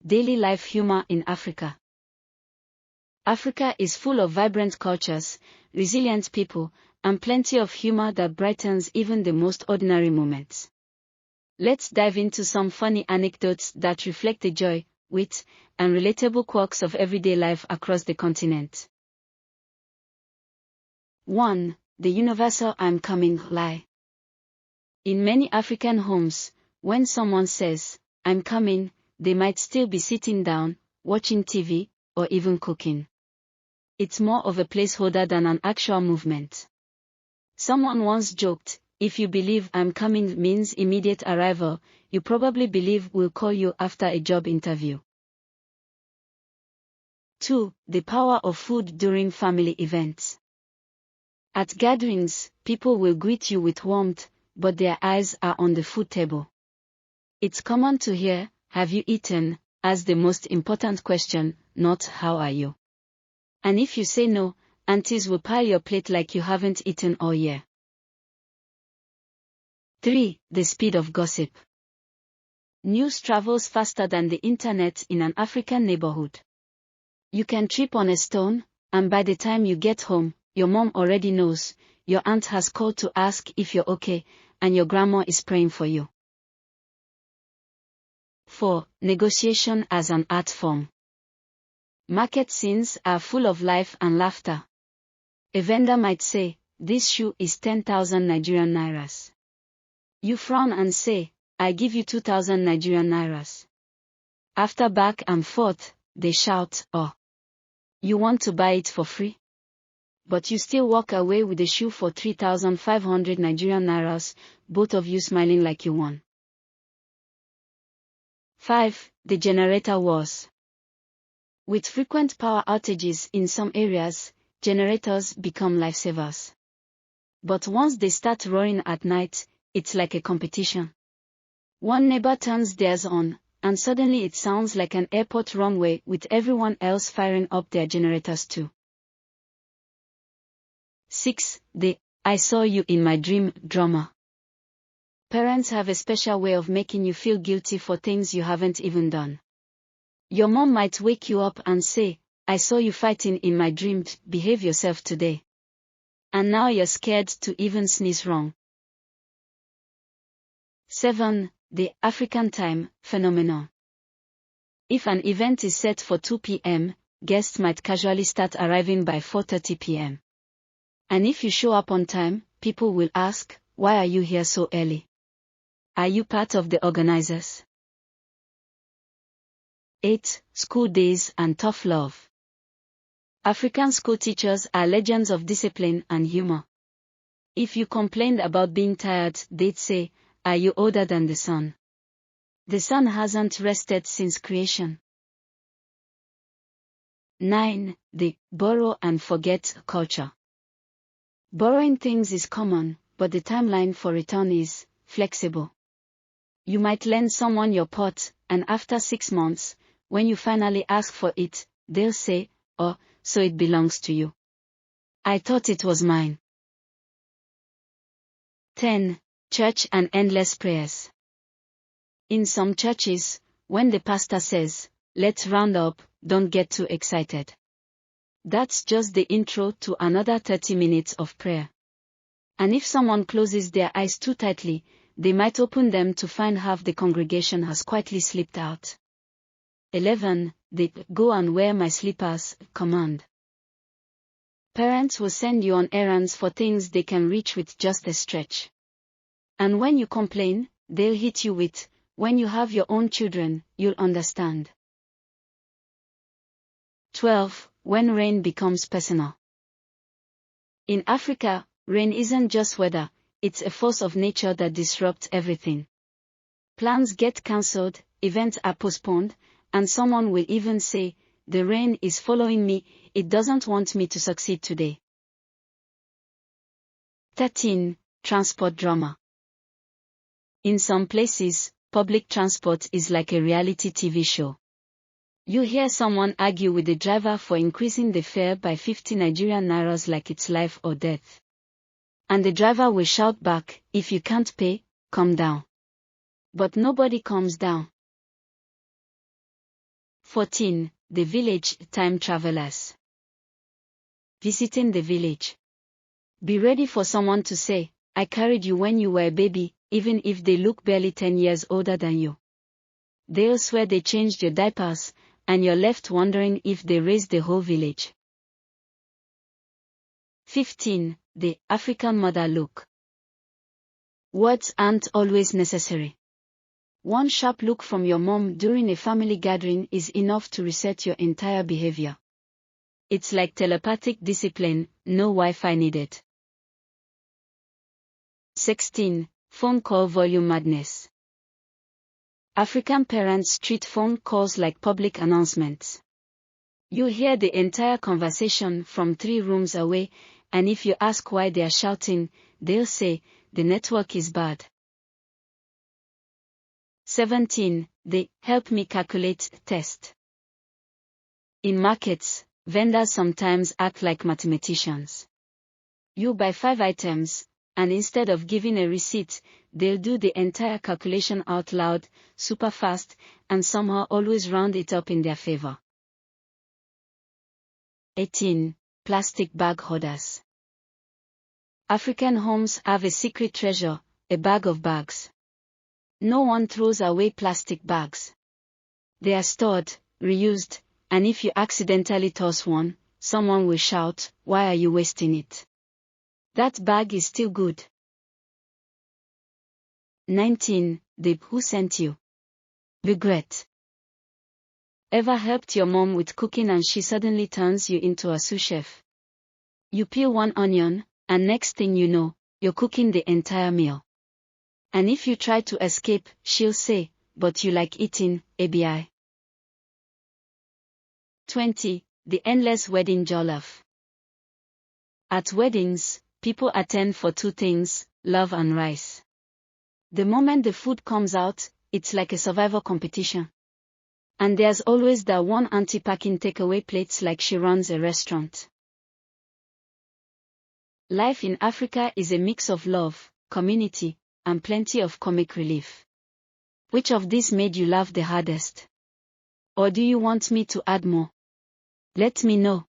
Daily life humor in Africa. Africa is full of vibrant cultures, resilient people, and plenty of humor that brightens even the most ordinary moments. Let's dive into some funny anecdotes that reflect the joy, wit, and relatable quirks of everyday life across the continent. 1. The universal "I'm coming" lie. In many African homes, when someone says, "I'm coming," they might still be sitting down, watching TV, or even cooking. It's more of a placeholder than an actual movement. Someone once joked, if you believe "I'm coming" means immediate arrival, you probably believe we'll call you after a job interview. 2. The power of food during family events. At gatherings, people will greet you with warmth, but their eyes are on the food table. It's common to hear, "Have you eaten?" as the most important question, not "How are you?" And if you say no, aunties will pile your plate like you haven't eaten all year. 3. The speed of gossip. News travels faster than the internet in an African neighborhood. You can trip on a stone, and by the time you get home, your mom already knows, your aunt has called to ask if you're okay, and your grandma is praying for you. 4. Negotiation as an art form. Market scenes are full of life and laughter. A vendor might say, "This shoe is 10,000 Nigerian nairas." You frown and say, "I give you 2,000 Nigerian nairas. After back and forth, they shout, "Oh, you want to buy it for free?" But you still walk away with the shoe for 3,500 Nigerian nairas, both of you smiling like you won. 5. The generator wars. With frequent power outages in some areas, generators become lifesavers. But once they start roaring at night, it's like a competition. One neighbor turns theirs on, and suddenly it sounds like an airport runway with everyone else firing up their generators too. 6. The "I saw you in my dream" drama. Parents have a special way of making you feel guilty for things you haven't even done. Your mom might wake you up and say, "I saw you fighting in my dream, behave yourself today." And now you're scared to even sneeze wrong. 7. The African time phenomenon. If an event is set for 2 p.m., guests might casually start arriving by 4:30 p.m. And if you show up on time, people will ask, "Why are you here so early? Are you part of the organizers?" 8. School days and tough love. African school teachers are legends of discipline and humor. If you complained about being tired, they'd say, "Are you older than the sun? The sun hasn't rested since creation." 9. The borrow and forget culture. Borrowing things is common, but the timeline for return is flexible. You might lend someone your pot, and after 6 months, when you finally ask for it, they'll say, "Oh, so it belongs to you. I thought it was mine." 10. Church and endless prayers. In some churches, when the pastor says, "Let's round up," don't get too excited. That's just the intro to another 30 minutes of prayer. And if someone closes their eyes too tightly, they might open them to find half the congregation has quietly slipped out. 11. The "go and wear my slippers" command. Parents will send you on errands for things they can reach with just a stretch. And when you complain, they'll hit you with, "When you have your own children, you'll understand." 12. When rain becomes personal. In Africa, rain isn't just weather, it's a force of nature that disrupts everything. Plans get cancelled, events are postponed, and someone will even say, "The rain is following me, it doesn't want me to succeed today." 13. Transport drama. In some places, public transport is like a reality TV show. You hear someone argue with the driver for increasing the fare by 50 Nigerian nairas like it's life or death. And the driver will shout back, "If you can't pay, come down." But nobody comes down. 14. The village time travelers. Visiting the village. Be ready for someone to say, I carried you when you were a baby, even if they look barely 10 years older than you. They'll swear they changed your diapers, and you're left wondering if they raised the whole village. 15. The African mother look. Words aren't always necessary. One sharp look from your mom during a family gathering is enough to reset your entire behavior. It's like telepathic discipline, no Wi-Fi needed. 16. Phone call volume madness. African parents treat phone calls like public announcements. You hear the entire conversation from 3 rooms away, and if you ask why they are shouting, they'll say, the network is bad. 17. The help me calculate test. In markets, vendors sometimes act like mathematicians. You buy 5 items, and instead of giving a receipt, they'll do the entire calculation out loud, super fast, and somehow always round it up in their favor. 18. Plastic bag hoarders. African homes have a secret treasure, a bag of bags. No one throws away plastic bags. They are stored, reused, and if you accidentally toss one, someone will shout, why are you wasting it? That bag is still good. 19. The who sent you. Regret. Ever helped your mom with cooking and she suddenly turns you into a sous chef? You peel one onion, and next thing you know, you're cooking the entire meal. And if you try to escape, she'll say, but you like eating, ABI. 20. The endless wedding jollof. At weddings, people attend for 2 things, love and rice. The moment the food comes out, it's like a survival competition. And there's always that one auntie packing takeaway plates like she runs a restaurant. Life in Africa is a mix of love, community, and plenty of comic relief. Which of these made you laugh the hardest? Or do you want me to add more? Let me know.